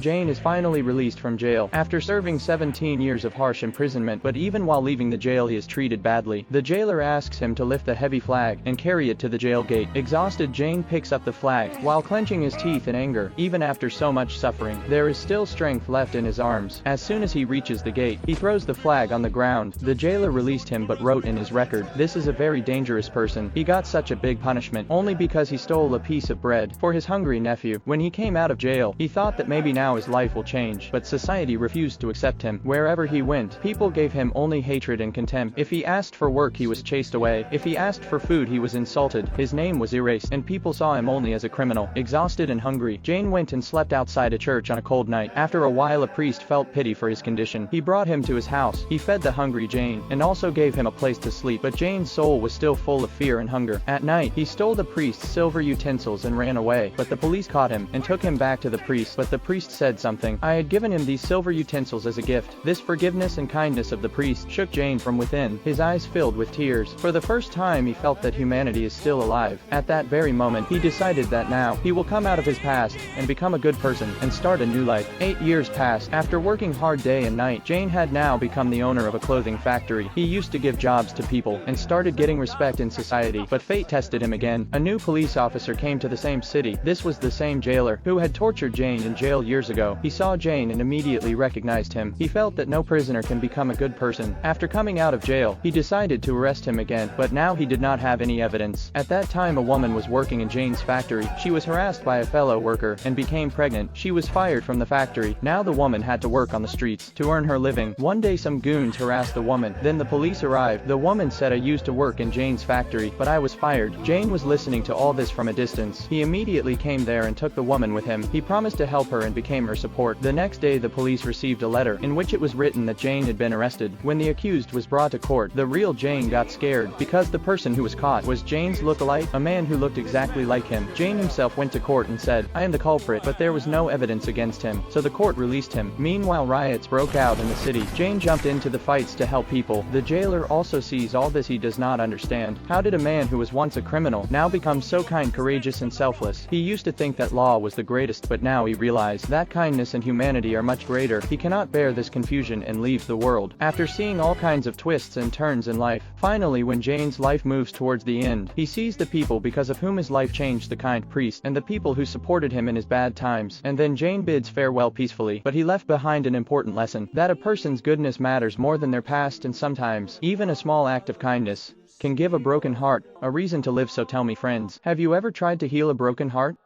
Jane is finally released from jail after serving 17 years of harsh imprisonment, but even while leaving the jail he is treated badly. The jailer asks him to lift the heavy flag and carry it to the jail gate. Exhausted, Jane picks up the flag while clenching his teeth in anger. Even after so much suffering, there is still strength left in his arms. As soon as he reaches the gate, he throws the flag on the ground. The jailer released him but wrote in his record, "This is a very dangerous person. He got such a big punishment only because he stole a piece of bread for his hungry nephew." When he came out of jail, he thought that maybe now his life will change, but society refused to accept him. Wherever he went, people gave him only hatred and contempt. If he asked for work, he was chased away. If he asked for food, he was insulted. His name was erased, and people saw him only as a criminal. Exhausted and hungry, Jane went and slept outside a church on a cold night. After a while, a priest felt pity for his condition. He brought him to his house. He fed the hungry Jane and also gave him a place to sleep, but Jane's soul was still full of fear and hunger. At night, he stole the priest's silver utensils and ran away, but the police caught him and took him back to the priest. But the priest said something. "I had given him these silver utensils as a gift." This forgiveness and kindness of the priest shook Jane from within. His eyes filled with tears. For the first time he felt that humanity is still alive. At that very moment, he decided that now he will come out of his past and become a good person and start a new life. 8 years passed. After working hard day and night, Jane had now become the owner of a clothing factory. He used to give jobs to people and started getting respect in society, but fate tested him again. A new police officer came to the same city. This was the same jailer who had tortured Jane in jail years ago. He saw Jane and immediately recognized him. He felt that no prisoner can become a good person. After coming out of jail, he decided to arrest him again, but now he did not have any evidence. At that time, a woman was working in Jane's factory. She was harassed by a fellow worker and became pregnant. She was fired from the factory. Now the woman had to work on the streets to earn her living. One day some goons harassed the woman. Then the police arrived. The woman said, "I used to work in Jane's factory, but I was fired." Jane was listening to all this from a distance. He immediately came there and took the woman with him. He promised to help her and became her support. The next day the police received a letter in which it was written that Jane had been arrested. When the accused was brought to court, the real Jane got scared because the person who was caught was Jane's look-alike, a man who looked exactly like him. Jane himself went to court and said, "I am the culprit," but there was no evidence against him, so the court released him. Meanwhile, riots broke out in the city. Jane jumped into the fights to help people. The jailer also sees all this. He does not understand. How did a man who was once a criminal now become so kind, courageous and selfless? He used to think that law was the greatest, but now he realized that kindness and humanity are much greater. He cannot bear this confusion and leaves the world. After seeing all kinds of twists and turns in life, finally when Jane's life moves towards the end, he sees the people because of whom his life changed, the kind priest, and the people who supported him in his bad times. And then Jane bids farewell peacefully, but he left behind an important lesson, that a person's goodness matters more than their past, and sometimes, even a small act of kindness can give a broken heart a reason to live. So tell me, friends, have you ever tried to heal a broken heart?